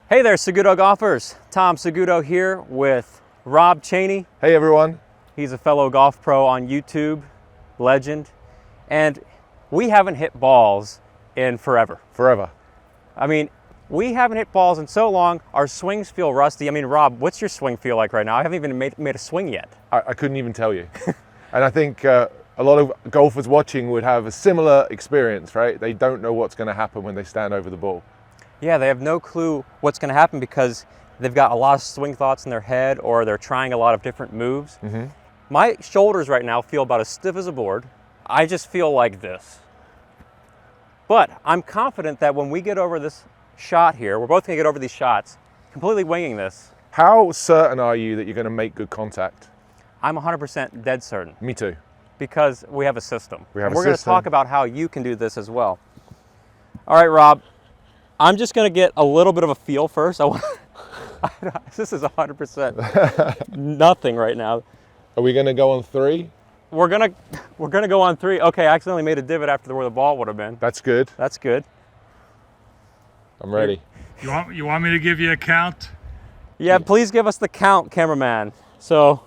Hey there, Segudo golfers. Tom Segudo here with Rob Cheney. Hey everyone. He's a fellow golf pro on YouTube, legend, and we haven't hit balls in forever. Forever. I mean, we haven't hit balls in so long, our swings feel rusty. I mean, Rob, what's your swing feel like right now? I haven't even made a swing yet. I couldn't even tell you. And I think a lot of golfers watching would have a similar experience, right? They don't know what's going to happen when they stand over the ball. Yeah, they have no clue what's going to happen because they've got a lot of swing thoughts in their head or they're trying a lot of different moves. Mm-hmm. My shoulders right now feel about as stiff as a board. I just feel like this. But I'm confident that when we get over this shot here, we're both going to get over these shots, completely winging this. How certain are you that you're going to make good contact? I'm 100% dead certain. Me too. Because we have a system. We have and a we're going to system. talk about how you can do this as well. All right, Rob. I'm just going to get a little bit of a feel first. This is 100% nothing right now. Are we going to go on 3? We're gonna go on 3. Okay, I accidentally made a divot after where the ball would have been. That's good. That's good. I'm ready. You want me to give you a count? Yeah, please give us the count, cameraman. So,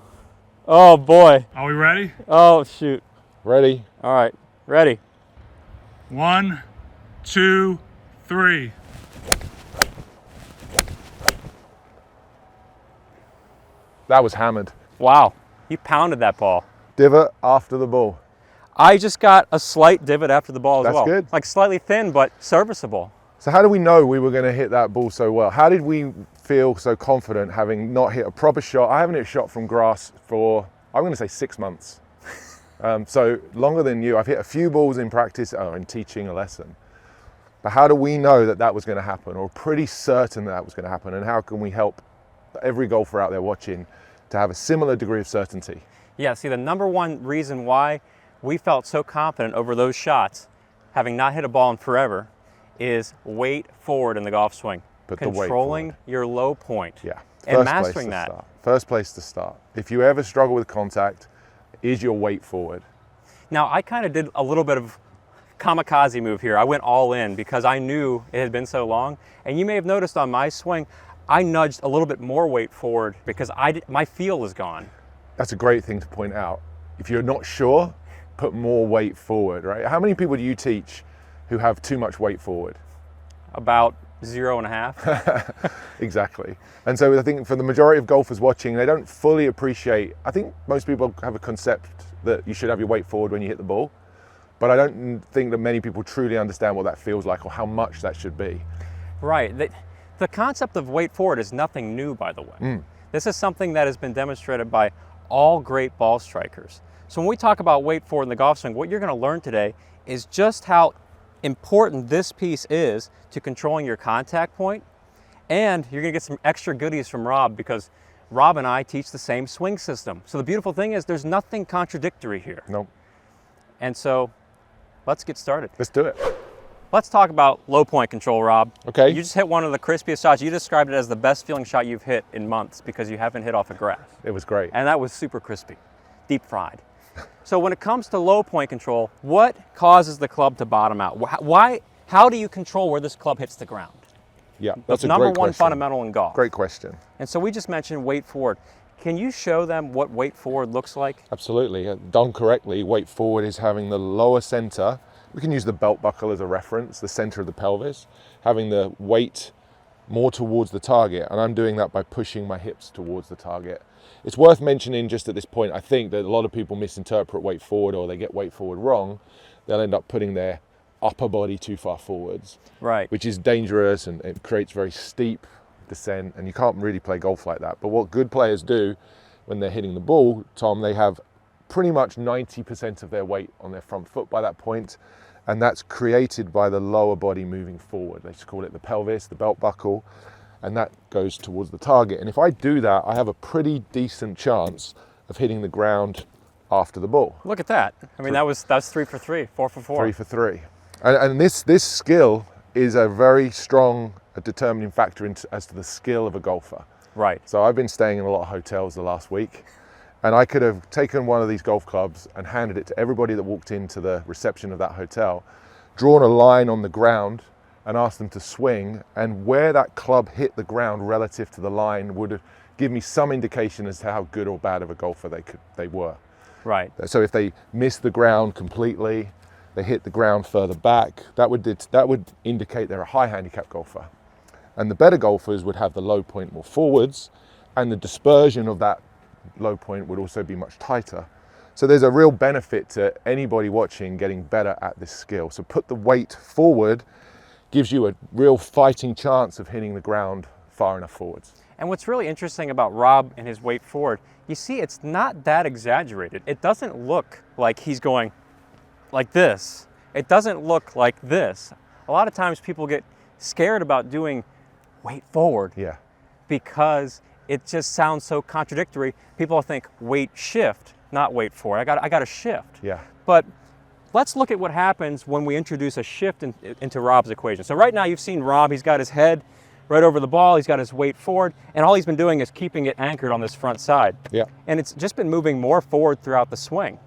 oh boy. Are we ready? Oh shoot. Ready? All right, ready. 1, 2, 3. That was hammered. Wow, you pounded that ball. Divot after the ball. I just got a slight divot after the ball as That's well. good. Like slightly thin, but serviceable. So how do we know we were going to hit that ball so well? How did we feel so confident having not hit a proper shot? I haven't hit a shot from grass for, I'm going to say 6 months. So longer than you. I've hit a few balls in practice or in teaching a lesson. But how do we know that that was going to happen, or pretty certain that was going to happen? And how can we help every golfer out there watching to have a similar degree of certainty? Yeah, see, the number one reason why we felt so confident over those shots, having not hit a ball in forever, is weight forward in the golf swing. Put the weight Controlling forward. your low point. Yeah. And mastering that. Start. First place to start. If you ever struggle with contact, is your weight forward. Now, I kind of did a little bit of kamikaze move here. I went all in because I knew it had been so long. And you may have noticed on my swing, I nudged a little bit more weight forward because my feel is gone. That's a great thing to point out. If you're not sure, put more weight forward, right? How many people do you teach who have too much weight forward? About 0.5. Exactly. And so I think for the majority of golfers watching, they don't fully appreciate, I think most people have a concept that you should have your weight forward when you hit the ball, but I don't think that many people truly understand what that feels like or how much that should be. Right. The concept of weight forward is nothing new, by the way. This is something that has been demonstrated by all great ball strikers. So when we talk about weight forward in the golf swing, what you're going to learn today is just how important this piece is to controlling your contact point. And you're going to get some extra goodies from Rob because Rob and I teach the same swing system. So the beautiful thing is there's nothing contradictory here. Nope. And so let's get started. Let's do it. Let's talk about low point control, Rob. Okay. You just hit one of the crispiest shots. You described it as the best feeling shot you've hit in months because you haven't hit off of grass. It was great. And that was super crispy, deep fried. So when it comes to low point control, what causes the club to bottom out? How do you control where this club hits the ground? Yeah, that's a number great one question. fundamental in golf. Great question. And so we just mentioned weight forward. Can you show them what weight forward looks like? Absolutely. Done correctly, weight forward is having the lower center. We can use the belt buckle as a reference, the center of the pelvis, having the weight more towards the target. And I'm doing that by pushing my hips towards the target. It's worth mentioning just at this point, I think that a lot of people misinterpret weight forward or they get weight forward wrong. They'll end up putting their upper body too far forwards, Right. which is dangerous and it creates very steep descent, and you can't really play golf like that. But what good players do when they're hitting the ball, Tom, they have pretty much 90% of their weight on their front foot by that point, and that's created by the lower body moving forward. They just call it the pelvis, the belt buckle, and that goes towards the target. And if I do that, I have a pretty decent chance of hitting the ground after the ball. Look at that. I mean, that's 3 for 3, 4 for 4. 3 for 3. And this skill is a very strong determining factor as to the skill of a golfer. Right. So I've been staying in a lot of hotels the last week, and I could have taken one of these golf clubs and handed it to everybody that walked into the reception of that hotel, drawn a line on the ground and ask them to swing, and where that club hit the ground relative to the line would give me some indication as to how good or bad of a golfer they were. Right. So if they missed the ground completely, they hit the ground further back, that would indicate they're a high handicap golfer. And the better golfers would have the low point more forwards, and the dispersion of that low point would also be much tighter. So there's a real benefit to anybody watching getting better at this skill. So put the weight forward gives you a real fighting chance of hitting the ground far enough forwards. And what's really interesting about Rob and his weight forward, you see it's not that exaggerated. It doesn't look like he's going like this. It doesn't look like this. A lot of times people get scared about doing weight forward because it just sounds so contradictory. People think weight shift, not weight forward. I got to shift. Yeah. But let's look at what happens when we introduce a shift into Rob's equation. So right now you've seen Rob, he's got his head right over the ball, he's got his weight forward, and all he's been doing is keeping it anchored on this front side. Yeah. And it's just been moving more forward throughout the swing.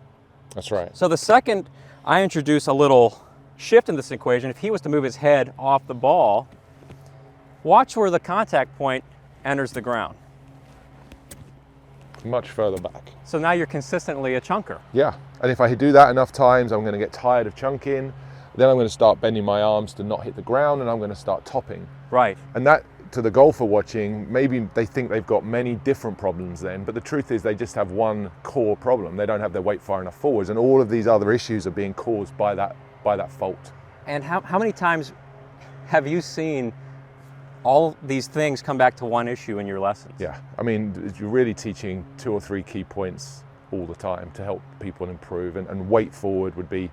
That's right. So the second I introduce a little shift in this equation, if he was to move his head off the ball, watch where the contact point enters the ground. Much further back. So now you're consistently a chunker. Yeah, and if I do that enough times, I'm going to get tired of chunking. Then I'm going to start bending my arms to not hit the ground, and I'm going to start topping. Right. And that, to the golfer watching, maybe they think they've got many different problems then, but the truth is they just have one core problem. They don't have their weight far enough forwards, and all of these other issues are being caused by that fault. And how many times have you seen all these things come back to one issue in your lessons? Yeah, I mean, you're really teaching 2 or 3 key points all the time to help people improve, and weight forward would be,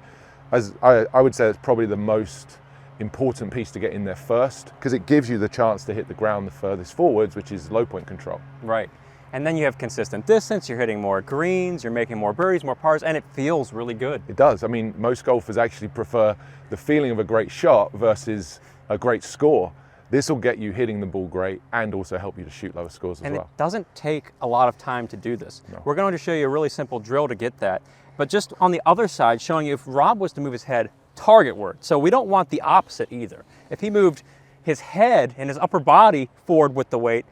as I would say, it's probably the most important piece to get in there first, because it gives you the chance to hit the ground the furthest forwards, which is low point control. Right. And then you have consistent distance, you're hitting more greens, you're making more birdies, more pars, and it feels really good. It does. I mean, most golfers actually prefer the feeling of a great shot versus a great score. This will get you hitting the ball great and also help you to shoot lower scores as well. And it doesn't take a lot of time to do this. No. We're going to show you a really simple drill to get that. But just on the other side, showing you if Rob was to move his head targetward. So we don't want the opposite either. If he moved his head and his upper body forward with the weight,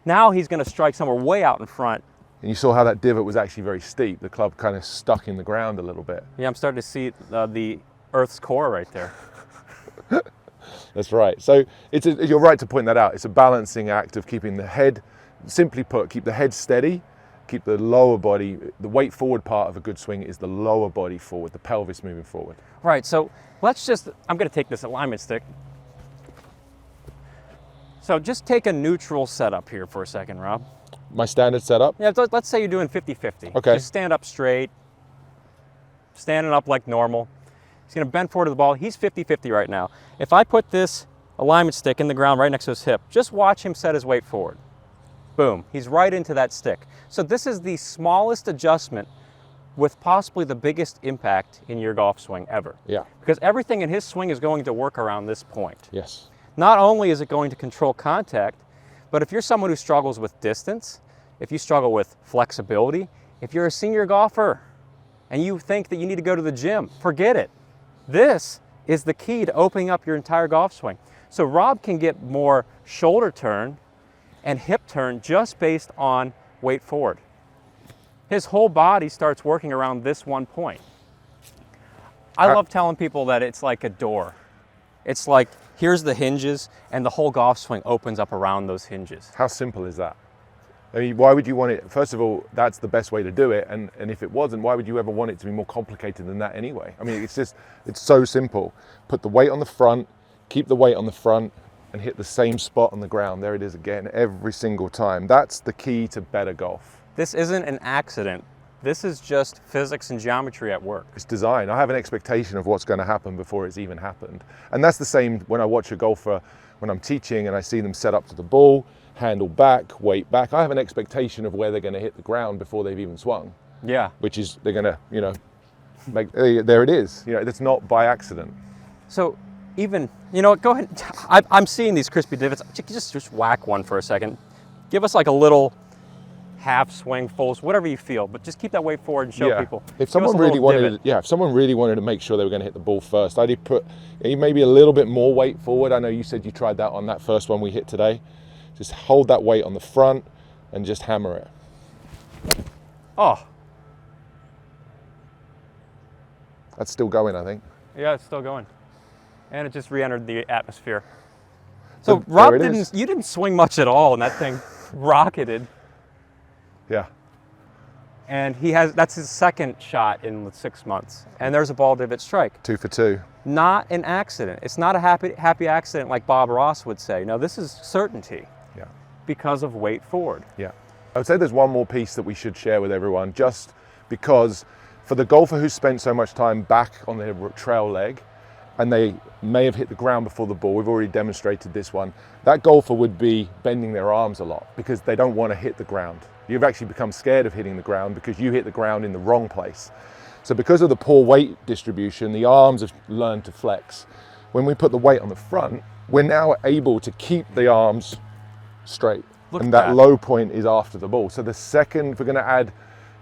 now he's going to strike somewhere way out in front. And you saw how that divot was actually very steep. The club kind of stuck in the ground a little bit. Yeah, I'm starting to see the Earth's core right there. That's right. So you're right to point that out. It's a balancing act of keeping the head, simply put, keep the head steady, keep the lower body, the weight forward part of a good swing is the lower body forward, the pelvis moving forward. Right, so I'm going to take this alignment stick. So just take a neutral setup here for a second, Rob. My standard setup? Yeah, let's say you're doing 50-50. Okay. Just stand up straight, standing up like normal. He's going to bend forward to the ball. He's 50-50 right now. If I put this alignment stick in the ground right next to his hip, just watch him set his weight forward. Boom, he's right into that stick. So this is the smallest adjustment with possibly the biggest impact in your golf swing ever. Yeah. Because everything in his swing is going to work around this point. Yes. Not only is it going to control contact, but if you're someone who struggles with distance, if you struggle with flexibility, if you're a senior golfer and you think that you need to go to the gym, forget it. This is the key to opening up your entire golf swing. So Rob can get more shoulder turn and hip turn just based on weight forward. His whole body starts working around this one point. I love telling people that it's like a door. It's like, here's the hinges, and the whole golf swing opens up around those hinges. How simple is that? I mean, why would you want it? First of all, that's the best way to do it. And if it wasn't, why would you ever want it to be more complicated than that anyway? I mean, it's so simple. Put the weight on the front, keep the weight on the front, and hit the same spot on the ground. There it is again, every single time. That's the key to better golf. This isn't an accident. This is just physics and geometry at work. It's design. I have an expectation of what's going to happen before it's even happened. And that's the same when I watch a golfer, when I'm teaching and I see them set up to the ball, handle back, weight back. I have an expectation of where they're going to hit the ground before they've even swung. Yeah. Which is, they're going to, make, there it is. It's not by accident. So even, go ahead. I'm seeing these crispy divots. Just whack one for a second. Give us like a little half swing, full, whatever you feel, but just keep that weight forward and show people. If someone really wanted, if someone really wanted to make sure they were going to hit the ball first, I'd put maybe a little bit more weight forward. I know you said you tried that on that first one we hit today. Just hold that weight on the front and just hammer it. Oh. That's still going, I think. Yeah, it's still going. And it just re-entered the atmosphere. So Rob, you didn't swing much at all, and that thing rocketed. Yeah. And that's his second shot in 6 months. And there's a ball divot strike. 2 for 2. Not an accident. It's not a happy accident like Bob Ross would say. No, this is certainty. Yeah. Because of weight forward. Yeah. I would say there's one more piece that we should share with everyone, just because for the golfer who's spent so much time back on their trail leg, and they may have hit the ground before the ball, we've already demonstrated this one, that golfer would be bending their arms a lot because they don't want to hit the ground. You've actually become scared of hitting the ground because you hit the ground in the wrong place. So because of the poor weight distribution, the arms have learned to flex. When we put the weight on the front, we're now able to keep the arms straight. And that low point is after the ball. So the second, if we're going to add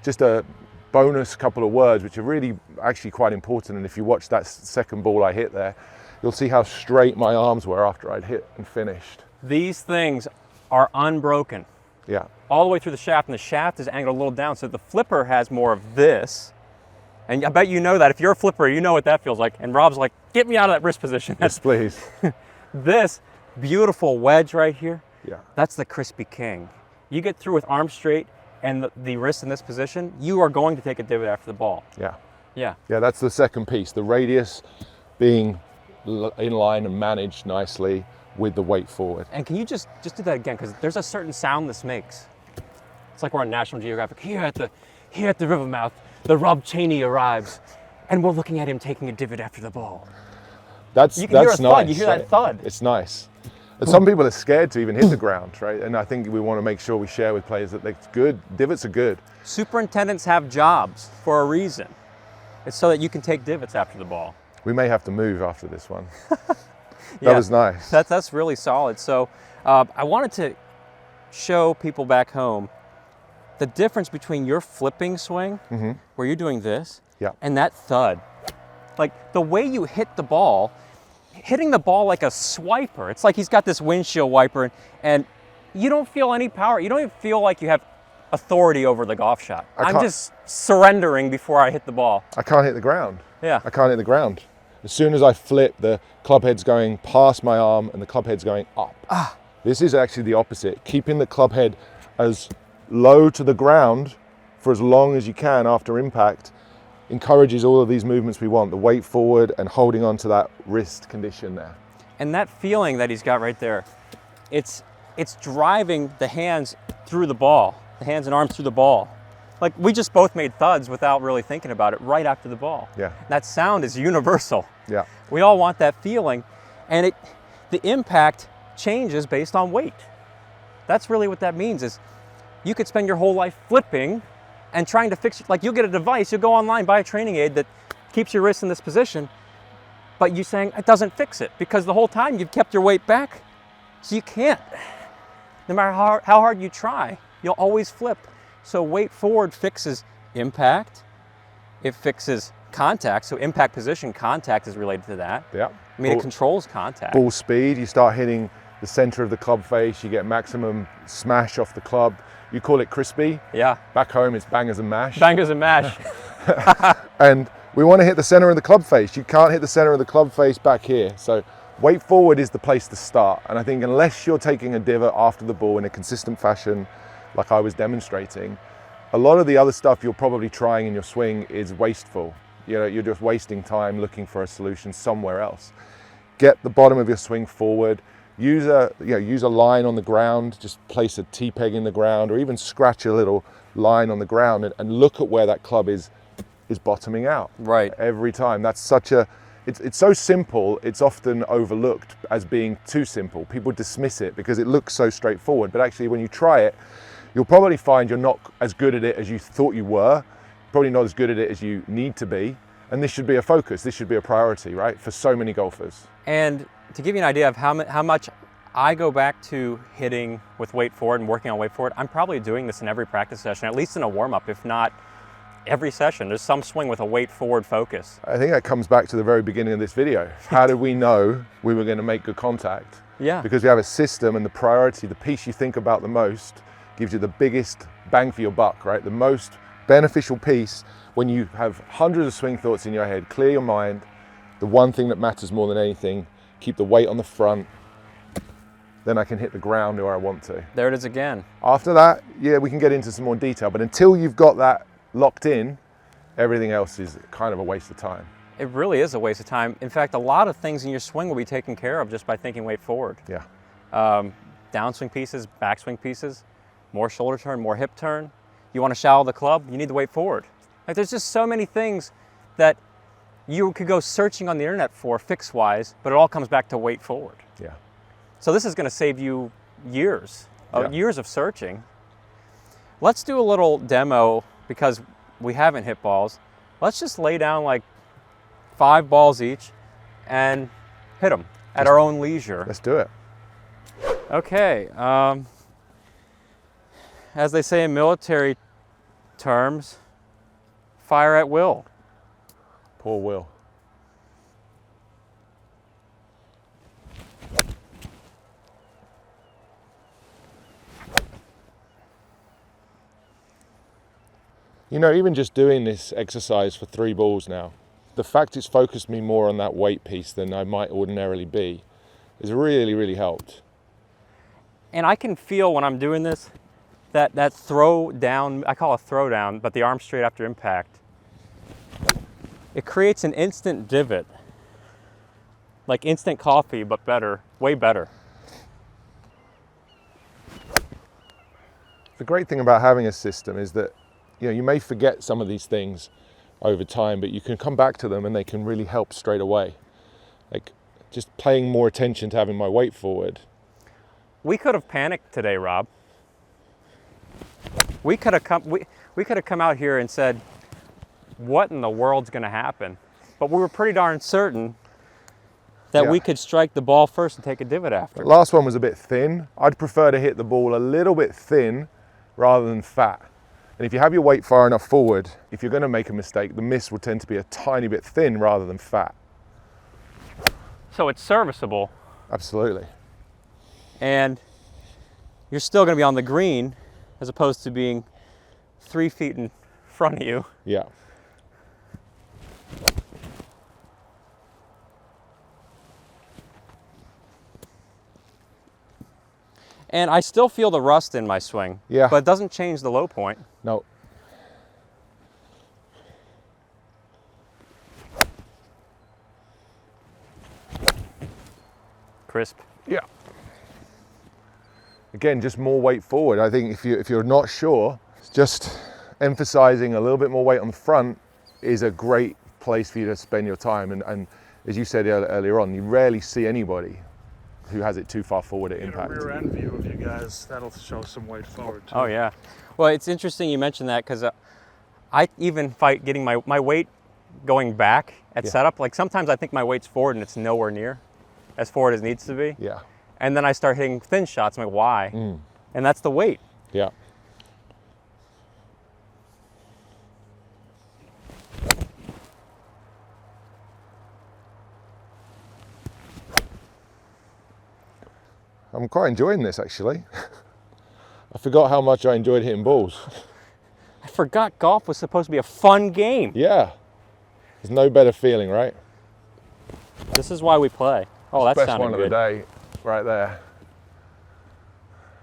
just a bonus couple of words, which are really actually quite important, and if you watch that second ball I hit there, you'll see how straight my arms were after I'd hit and finished. These things are unbroken. Yeah. All the way through the shaft, and the shaft is angled a little down, so the flipper has more of this. And I bet you know that. If you're a flipper, you know what that feels like. And Rob's like, get me out of that wrist position. Yes, please. This beautiful wedge right here, yeah, that's the crispy king. You get through with arms straight and the wrist in this position, you are going to take a divot after the ball. Yeah. Yeah. Yeah, that's the second piece. The radius being in line and managed nicely with the weight forward. And can you just do that again? Because there's a certain sound this makes. It's like we're on National Geographic. Here at the river mouth, the Rob Cheney arrives, and we're looking at him taking a divot after the ball. That's you can hear a nice. thud. You hear that thud. It's nice. But some people are scared to even hit the ground, right? And I think we want to make sure we share with players that it's good. Divots are good. Superintendents have jobs for a reason. It's so that you can take divots after the ball. We may have to move after this one. Yeah, that was nice. That's really solid. So I wanted to show people back home the difference between your flipping swing, where you're doing this, and that thud. Like the way you hit the ball, hitting the ball like a swiper. It's like he's got this windshield wiper, and you don't feel any power. You don't even feel like you have authority over the golf shot. I'm just surrendering before I hit the ball. I can't hit the ground. Yeah. I can't hit the ground. As soon as I flip, the club head's going past my arm and the club head's going up. This is actually the opposite. Keeping the club head as low to the ground for as long as you can after impact encourages all of these movements we want, the weight forward and holding on to that wrist condition there. And that feeling that he's got right there, it's driving the hands through the ball, the hands and arms through the ball. Like we just both made thuds without really thinking about it right after the ball. Yeah. That sound is universal. Yeah. We all want that feeling, and the impact changes based on weight. That's really what that means. Is you could spend your whole life flipping and trying to fix it. Like you'll get a device, you'll go online, buy a training aid that keeps your wrist in this position, but you're saying it doesn't fix it because the whole time you've kept your weight back, so you can't. No matter how hard you try, you'll always flip. So weight forward fixes impact, it fixes contact, so impact position, contact is related to that. Yeah. I mean, it controls contact. Ball speed, you start hitting the center of the club face, you get maximum smash off the club. You call it crispy. Yeah. Back home, it's bangers and mash. Bangers and mash. And we want to hit the center of the club face. You can't hit the center of the club face back here. So weight forward is the place to start. And I think unless you're taking a divot after the ball in a consistent fashion, like I was demonstrating, a lot of the other stuff you're probably trying in your swing is wasteful. You know, you're just wasting time looking for a solution somewhere else. Get the bottom of your swing forward. Use a line on the ground. Just place a T-peg in the ground, or even scratch a little line on the ground and look at where that club is bottoming out. Right. Every time. That's such a. It's so simple. It's often overlooked as being too simple. People dismiss it because it looks so straightforward. But actually, when you try it, you'll probably find you're not as good at it as you thought you were, probably not as good at it as you need to be. And this should be a focus, this should be a priority, right? For so many golfers. And to give you an idea of how much I go back to hitting with weight forward and working on weight forward, I'm probably doing this in every practice session, at least in a warm-up, if not every session. There's some swing with a weight forward focus. I think that comes back to the very beginning of this video. How did we know we were going to make good contact? Yeah. Because we have a system, and the priority, the piece you think about the most, gives you the biggest bang for your buck, right? The most beneficial piece when you have hundreds of swing thoughts in your head, clear your mind. The one thing that matters more than anything, keep the weight on the front, then I can hit the ground where I want to. There it is again. After that, yeah, we can get into some more detail, but until you've got that locked in, everything else is kind of a waste of time. It really is a waste of time. In fact, a lot of things in your swing will be taken care of just by thinking weight forward. Yeah. Downswing pieces, backswing pieces, more shoulder turn, more hip turn. You want to shallow the club, you need the weight forward. Like, there's just so many things that you could go searching on the internet for fix-wise, but it all comes back to weight forward. Yeah. So this is going to save you years Yeah. years of searching. Let's do a little demo because we haven't hit balls. Let's just lay down like 5 balls each and hit them at our own leisure. Let's do it. Okay. As they say in military terms, fire at will. Poor Will. You know, even just doing this exercise for 3 balls now, the fact it's focused me more on that weight piece than I might ordinarily be has really, really helped. And I can feel when I'm doing this, that throw down, I call it a throw down, but the arm straight after impact, it creates an instant divot. Like instant coffee, but better, way better. The great thing about having a system is that, you know, you may forget some of these things over time, but you can come back to them and they can really help straight away. Like just paying more attention to having my weight forward. We could have panicked today, Rob. We could have come out here and said, what in the world's going to happen? But we were pretty darn certain that we could strike the ball first and take a divot after. The last one was a bit thin. I'd prefer to hit the ball a little bit thin rather than fat. And if you have your weight far enough forward, if you're going to make a mistake, the miss will tend to be a tiny bit thin rather than fat. So it's serviceable. Absolutely. And you're still going to be on the green as opposed to being 3 feet in front of you. Yeah. And I still feel the rust in my swing. Yeah. But it doesn't change the low point. No. Crisp. Yeah. Again, just more weight forward. I think if you're not sure, just emphasizing a little bit more weight on the front is a great place for you to spend your time. And as you said earlier on, you rarely see anybody who has it too far forward at impact. Get a rear end view of you guys. That'll show some weight forward too. Oh yeah. Well, it's interesting you mentioned that because I even fight getting my weight going back at setup. Like sometimes I think my weight's forward and it's nowhere near as forward as it needs to be. Yeah. And then I start hitting thin shots. I'm like, why? And that's the weight. Yeah. I'm quite enjoying this actually. I forgot how much I enjoyed hitting balls. I forgot golf was supposed to be a fun game. Yeah. There's no better feeling, right? This is why we play. Oh, that's Best sounding one good. of the day, right there.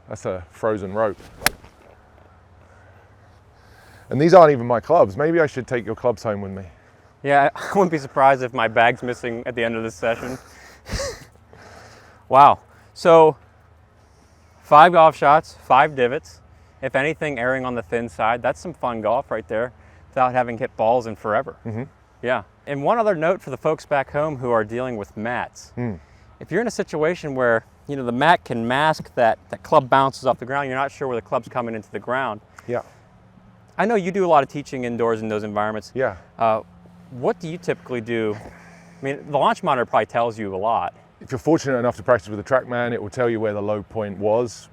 That's a frozen rope. And these aren't even my clubs. Maybe I should take your clubs home with me. Yeah, I wouldn't be surprised if my bag's missing at the end of this session. Wow. So 5 golf shots, 5 divots. If anything, erring on the thin side. That's some fun golf right there without having hit balls in forever. Yeah. And one other note for the folks back home who are dealing with mats. If you're in a situation where, you know, the mat can mask that club bounces off the ground, you're not sure where the club's coming into the ground. Yeah. I know you do a lot of teaching indoors in those environments. Yeah. What do you typically do? I mean, the launch monitor probably tells you a lot. if you're fortunate enough to practice with a TrackMan, it will tell you where the low point was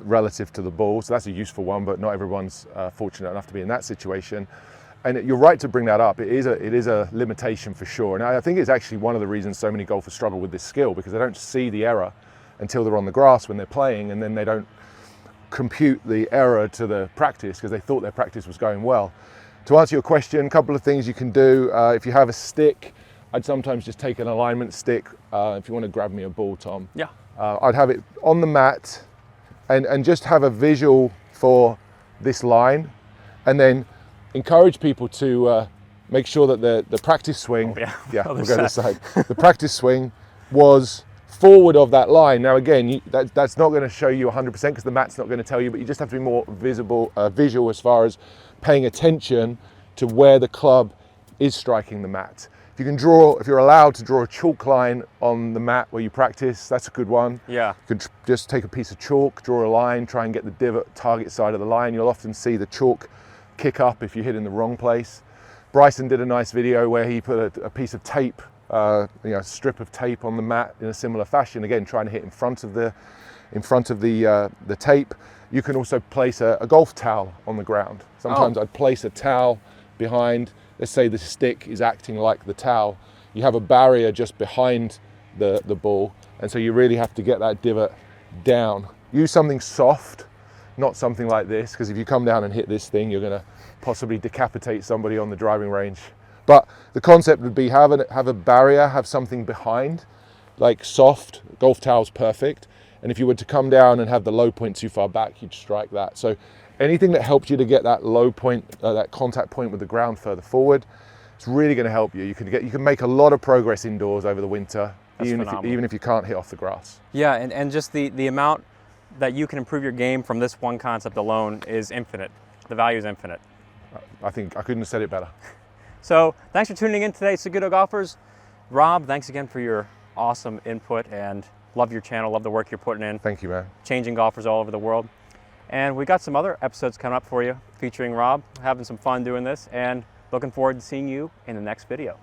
relative to the ball. So that's a useful one, but not everyone's fortunate enough to be in that situation. And you're right to bring that up. It is a limitation for sure. And I think it's actually one of the reasons so many golfers struggle with this skill, because they don't see the error until they're on the grass when they're playing, and then they don't compute the error to the practice because they thought their practice was going well. To answer your question, a couple of things you can do. If you have a stick, I'd sometimes just take an alignment stick. If you want to grab me a ball, Tom. Yeah. I'd have it on the mat and just have a visual for this line, and then encourage people to make sure that the practice swing, we'll go this side. The practice swing was forward of that line. Now again, that's not going to show you 100% because the mat's not going to tell you, but you just have to be more visual as far as paying attention to where the club is striking the mat. If you can draw, if you're allowed to draw a chalk line on the mat where you practice, that's a good one. Yeah. You could just take a piece of chalk, draw a line, try and get the divot target side of the line. You'll often see the chalk kick up if you hit in the wrong place. Bryson did a nice video where he put a piece of tape, a strip of tape on the mat in a similar fashion. Again, trying to hit in front of the tape. You can also place a golf towel on the ground. Sometimes I'd place a towel behind. Let's say the stick is acting like the towel. You have a barrier just behind the ball, and so you really have to get that divot down. Use something soft, not something like this, because if you come down and hit this thing, you're going to possibly decapitate somebody on the driving range. But the concept would be have a barrier, have something behind, like soft. Golf towel's perfect. And if you were to come down and have the low point too far back, you'd strike that. So anything that helps you to get that low point, that contact point with the ground further forward, it's really going to help you. You can make a lot of progress indoors over the winter, even if you can't hit off the grass. Yeah, and just the amount that you can improve your game from this one concept alone is infinite. The value is infinite. I think I couldn't have said it better. So thanks for tuning in today, Segundo Golfers. Rob, thanks again for your awesome input, and love your channel, love the work you're putting in. Thank you, man. Changing golfers all over the world. And we got some other episodes coming up for you featuring Rob, having some fun doing this, and looking forward to seeing you in the next video.